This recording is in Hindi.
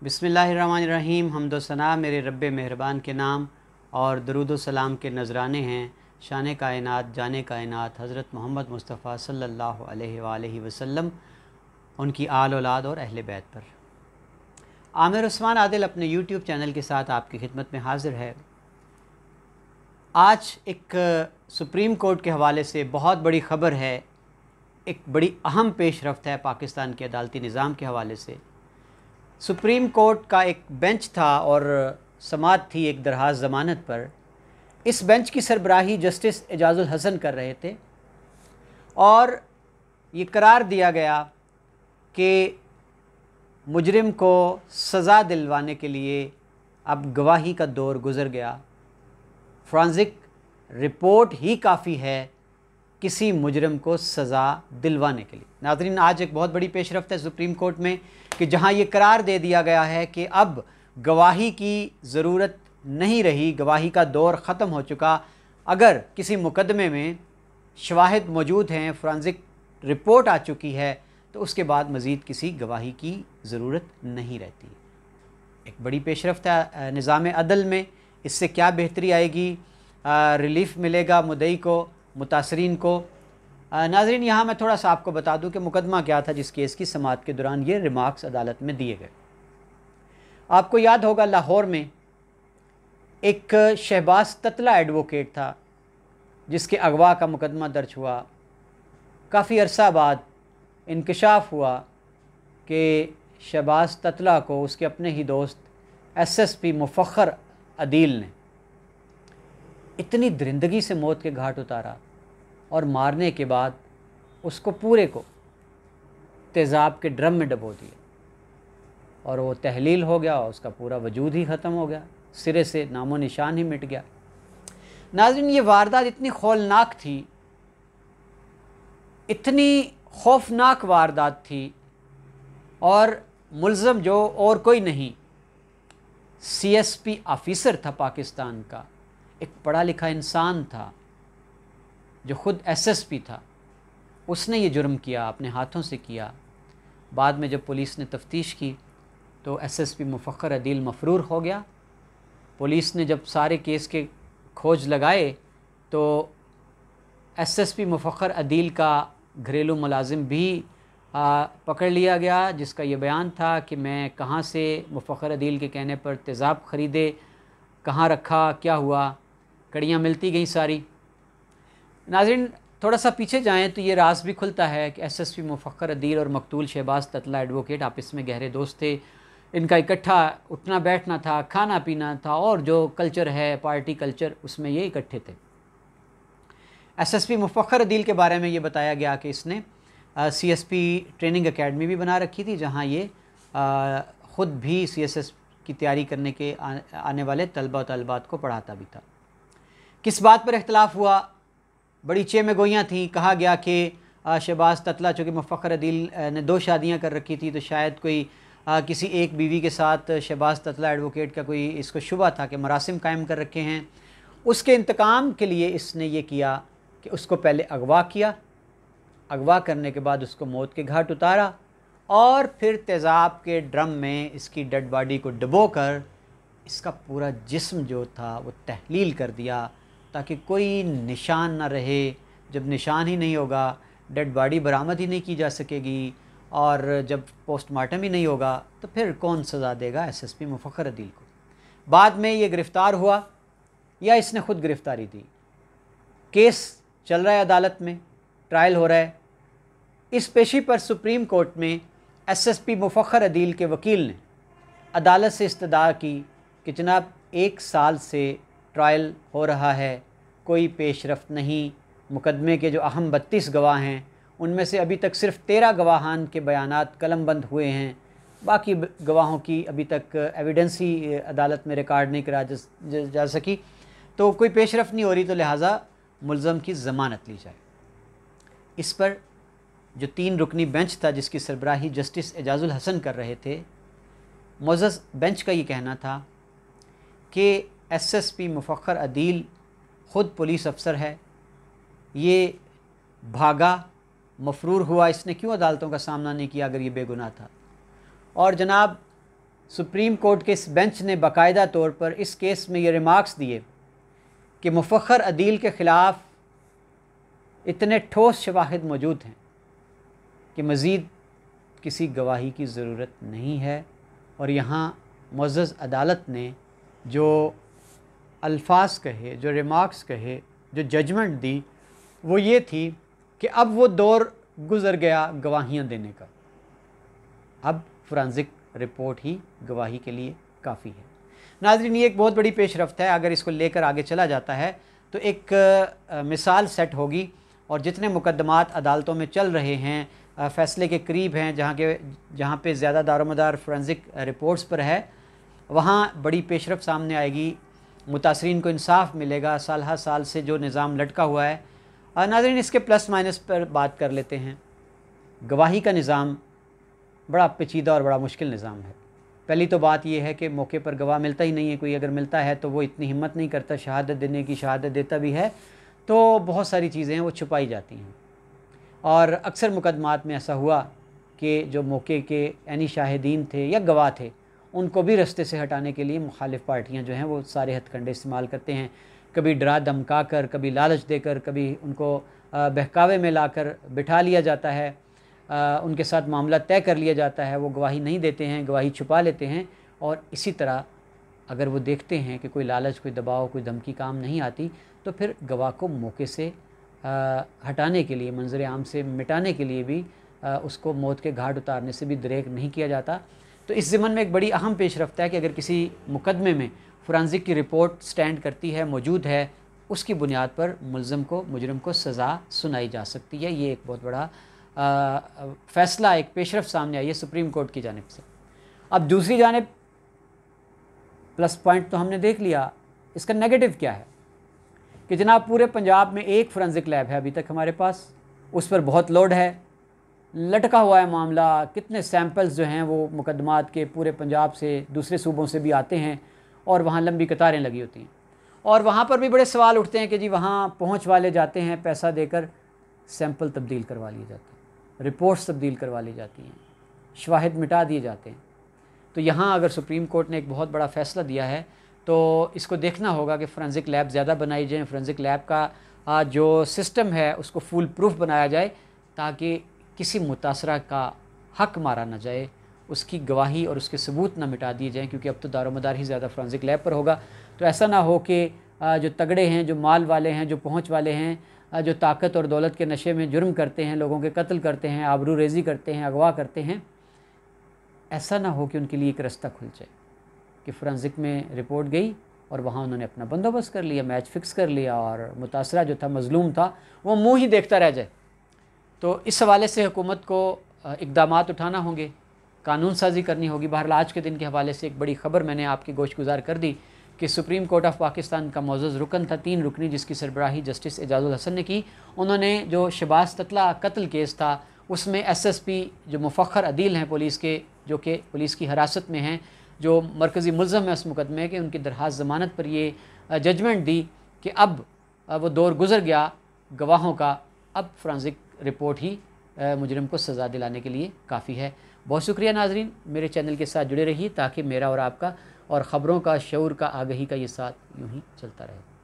बिस्मिल्लाहिर्रहमानिर्रहीम। हम्दो सना मेरे रब्बे मेहरबान के नाम और दरूद व सलाम के नजराने हैं शान कायनात जाने कायनात हज़रत मोहम्मद मुस्तफ़ा सल्लल्लाहु अलैहि वसल्लम, उनकी आल औलाद और अहले बैत पर। आमिर उस्मान आदिल अपने यूट्यूब चैनल के साथ आपकी खिदमत में हाज़िर है। आज एक सुप्रीम कोर्ट के हवाले से बहुत बड़ी ख़बर है, एक बड़ी अहम पेशरफ्त है पाकिस्तान के अदालती निज़ाम के हवाले से। सुप्रीम कोर्ट का एक बेंच था और समाअत थी एक दरहाज़ ज़मानत पर। इस बेंच की सरबराही जस्टिस एजाज़ुल हसन कर रहे थे और ये करार दिया गया कि मुजरिम को सज़ा दिलवाने के लिए अब गवाही का दौर गुज़र गया। फॉरेंसिक रिपोर्ट ही काफ़ी है किसी मुजरिम को सज़ा दिलवाने के लिए। नाज़रीन, आज एक बहुत बड़ी पेशरफ्त है सुप्रीम कोर्ट में कि जहां ये करार दे दिया गया है कि अब गवाही की ज़रूरत नहीं रही, गवाही का दौर ख़त्म हो चुका। अगर किसी मुकदमे में शवाहिद मौजूद हैं, फॉरेंसिक रिपोर्ट आ चुकी है, तो उसके बाद मज़ीद किसी गवाही की ज़रूरत नहीं रहती। एक बड़ी पेशरफ्त है निज़ाम अदल में। इससे क्या बेहतरी आएगी, रिलीफ़ मिलेगा मुद्दई को, मुतासरीन को। नाज़रीन, यहाँ मैं थोड़ा सा आपको बता दूँ कि मुकदमा क्या था जिस केस की समाअत के दौरान ये रिमार्क्स अदालत में दिए गए। आपको याद होगा लाहौर में एक शहबाज ततला एडवोकेट था जिसके अगवा का मुकदमा दर्ज हुआ। काफ़ी अरसा बाद इंकशाफ हुआ कि शहबाज ततला को उसके अपने ही दोस्त SSP मुफख्खर अदील ने इतनी दरिंदगी से मौत के घाट उतारा और मारने के बाद उसको पूरे को तेज़ाब के ड्रम में डबो दिया और वो तहलील हो गया, उसका पूरा वजूद ही ख़त्म हो गया, सिरे से नामो निशान ही मिट गया। नाज़रीन, ये वारदात इतनी खौलनाक थी, इतनी खौफनाक वारदात थी और मुल्ज़म जो और कोई नहीं, CSP ऑफ़िसर था पाकिस्तान का, एक पढ़ा लिखा इंसान था जो ख़ुद SSP था। उसने ये जुर्म किया, अपने हाथों से किया। बाद में जब पुलिस ने तफ्तीश की तो SSP मुफख्खर अदील मफरूर हो गया। पुलिस ने जब सारे केस के खोज लगाए तो SSP मुफख्खर अदील का घरेलू मुलाजिम भी पकड़ लिया गया, जिसका ये बयान था कि मैं कहाँ से मुफख्खर अदील के कहने पर तेज़ाब ख़रीदे, कहाँ रखा, क्या हुआ, कड़ियाँ मिलती गई सारी। नाज़रीन, थोड़ा सा पीछे जाएं तो ये राज भी खुलता है कि SSP मुफख्खर अदील और मकतूल शहबाज ततला एडवोकेट आपस में गहरे दोस्त थे। इनका इकट्ठा उठना बैठना था, खाना पीना था और जो कल्चर है पार्टी कल्चर, उसमें ये इकट्ठे थे। SSP मुफख्खर अदील के बारे में ये बताया गया कि इसने CSP ट्रेनिंग एकेडमी भी बना रखी थी जहाँ ये ख़ुद भी CSS की तैयारी करने के आने वाले तलबा व तलबात को पढ़ाता भी था। किस बात पर इख्तलाफ हुआ, बड़ी चेम गोइयाँ थी। कहा गया कि शहबाज ततला चूँकि मुफख्खर अदील ने 2 शादियाँ कर रखी थी तो शायद कोई किसी एक बीवी के साथ शहबाज ततला एडवोकेट का कोई इसको शुबा था कि मरासिम कायम कर रखे हैं। उसके इंतकाम के लिए इसने ये किया कि उसको पहले अगवा किया, अगवा करने के बाद उसको मौत के घाट उतारा और फिर तेज़ाब के ड्रम में इसकी डेड बॉडी को डबो कर इसका पूरा जिस्म जो था वो तहलील कर दिया ताकि कोई निशान ना रहे। जब निशान ही नहीं होगा, डेड बॉडी बरामद ही नहीं की जा सकेगी और जब पोस्टमार्टम ही नहीं होगा तो फिर कौन सज़ा देगा SSP मुफख्खर अदील को। बाद में ये गिरफ़्तार हुआ या इसने ख़ुद गिरफ़्तारी दी। केस चल रहा है अदालत में, ट्रायल हो रहा है। इस पेशी पर सुप्रीम कोर्ट में SSP मुफख्खर अदील के वकील ने अदालत से इस्तदा की कि जनाब 1 साल से ट्रायल हो रहा है, कोई पेशरफ्त नहीं। मुकदमे के जो अहम 32 गवाह हैं उनमें से अभी तक सिर्फ 13 गवाहान के बयानात कलमबंद हुए हैं। बाकी गवाहों की अभी तक एविडेंस ही अदालत में रिकॉर्ड नहीं करा जा सकी, तो कोई पेशरफ्त नहीं हो रही, तो लिहाजा मुल्ज़म की ज़मानत ली जाए। इस पर जो 3 रुकनी बेंच था जिसकी सरबराही जस्टिस एजाज़ुल हसन कर रहे थे, मोअज़्ज़ज़ बेंच का ये कहना था कि SSP मुफख्खर अदील ख़ुद पुलिस अफसर है, ये भागा, मफरूर हुआ, इसने क्यों अदालतों का सामना नहीं किया अगर ये बेगुनाह था। और जनाब सुप्रीम कोर्ट के इस बेंच ने बाकायदा तौर पर इस केस में ये रिमार्क्स दिए कि मुफख्खर अदील के ख़िलाफ़ इतने ठोस शवाहिद मौजूद हैं कि मज़ीद किसी गवाही की ज़रूरत नहीं है। और यहाँ मुअज़्ज़ज़ अदालत ने जो अल्फाज कहे, जो रिमार्क्स कहे, जो जजमेंट दी, वो ये थी कि अब वो दौर गुज़र गया गवाहियाँ देने का, अब फोरेंसिक रिपोर्ट ही गवाही के लिए काफ़ी है। नाज़रीन, ये एक बहुत बड़ी पेशरफ्त है। अगर इसको लेकर आगे चला जाता है तो एक मिसाल सेट होगी और जितने मुकदमात अदालतों में चल रहे हैं, फ़ैसले के करीब हैं, जहाँ पे ज़्यादा दारोमदार फोरेंसिक रिपोर्ट्स पर है, वहाँ बड़ी पेशरफ्त सामने आएगी, मुतासरीन को इंसाफ मिलेगा। साल हर साल से जो निज़ाम लटका हुआ है, नाज़रीन इसके प्लस माइनस पर बात कर लेते हैं। गवाही का निज़ाम बड़ा पेचीदा और बड़ा मुश्किल निज़ाम है। पहली तो बात यह है कि मौके पर गवाह मिलता ही नहीं है। कोई अगर मिलता है तो वो इतनी हिम्मत नहीं करता शहादत देने की, शहादत देता भी है तो बहुत सारी चीज़ें हैं वो छुपाई जाती हैं। और अक्सर मुकदमात में ऐसा हुआ कि जो मौके के ऐनी शाहिदीन थे या गवाह थे, उनको भी रास्ते से हटाने के लिए मुखालिफ पार्टियां जो हैं वो सारे हथकंडे इस्तेमाल करते हैं। कभी डरा धमका कर, कभी लालच देकर, कभी उनको बहकावे में लाकर बिठा लिया जाता है, उनके साथ मामला तय कर लिया जाता है, वो गवाही नहीं देते हैं, गवाही छुपा लेते हैं। और इसी तरह अगर वो देखते हैं कि कोई लालच, कोई दबाव, कोई धमकी काम नहीं आती, तो फिर गवाह को मौके से हटाने के लिए, मंजर आम से मिटाने के लिए भी उसको मौत के घाट उतारने से भी दरेक नहीं किया जाता। तो इस ज़मन में एक बड़ी अहम पेशरफ्त है कि अगर किसी मुकदमे में फोरेंसिक की रिपोर्ट स्टैंड करती है, मौजूद है, उसकी बुनियाद पर मुल्ज़म को, मुजरिम को सज़ा सुनाई जा सकती है। ये एक बहुत बड़ा फ़ैसला, एक पेशरफ्त सामने आई है सुप्रीम कोर्ट की जानिब से। अब दूसरी जानिब प्लस पॉइंट तो हमने देख लिया, इसका नेगेटिव क्या है कि जनाब पूरे पंजाब में एक फोरेंसिक लैब है अभी तक हमारे पास, उस पर बहुत लोड है, लटका हुआ है मामला। कितने सैंपल्स जो हैं वो मुकदमात के पूरे पंजाब से, दूसरे सूबों से भी आते हैं और वहाँ लंबी कतारें लगी होती हैं। और वहाँ पर भी बड़े सवाल उठते हैं कि जी वहाँ पहुँच वाले जाते हैं, पैसा देकर सैंपल तब्दील करवा लिए जाते हैं, रिपोर्ट्स तब्दील करवा ली जाती हैं, शवाहिद मिटा दिए जाते हैं। तो यहाँ अगर सुप्रीम कोर्ट ने एक बहुत बड़ा फ़ैसला दिया है तो इसको देखना होगा कि फोरेंसिक लैब ज़्यादा बनाई जाए, फोरेंसिक लैब का जो सिस्टम है उसको फुल प्रूफ बनाया जाए ताकि किसी मुतासरा का हक मारा ना जाए, उसकी गवाही और उसके सबूत ना मिटा दिए जाएँ, क्योंकि अब तो दारोमदार ही ज़्यादा फोरेंसिक लैब पर होगा। तो ऐसा ना हो कि जो तगड़े हैं, जो माल वाले हैं, जो पहुँच वाले हैं, जो ताकत और दौलत के नशे में जुर्म करते हैं, लोगों के कत्ल करते हैं, आबरू रेज़ी करते हैं, अगवा करते हैं, ऐसा ना हो कि उनके लिए एक रास्ता खुल जाए कि फोरेंसिक में रिपोर्ट गई और वहाँ उन्होंने अपना बंदोबस्त कर लिया, मैच फिक्स कर लिया और मुतासरा जो था, मज़लूम था, वो मुँह ही देखता रह जाए। तो इस हवाले से हुकूमत को इक़दामात उठाना होंगे, कानून साजी करनी होगी। बहरहाल आज के दिन के हवाले से एक बड़ी ख़बर मैंने आपकी गोशगुजार कर दी कि सुप्रीम कोर्ट ऑफ पाकिस्तान का मुअज़्ज़ज़ रुकन था, 3 रुकनी, जिसकी सरबराही जस्टिस एजाज़ुल हसन ने की। उन्होंने जो शहबाज ततला कत्ल केस था उसमें SSP जो मुफख्खर अदील हैं पुलिस के, जो कि पुलिस की हिरासत में हैं, जो मरकज़ी मुल्ज़म है उस मुकदमे के, उनकी दरख्वास्त ज़मानत पर ये जजमेंट दी कि अब वो दौर गुज़र गया गवाहों का, अब फोरेंसिक रिपोर्ट ही मुजरिम को सज़ा दिलाने के लिए काफ़ी है। बहुत शुक्रिया नाज़रीन, मेरे चैनल के साथ जुड़े रहिए ताकि मेरा और आपका और ख़बरों का, शऊर का, आगही का ये साथ यूँ ही चलता रहे।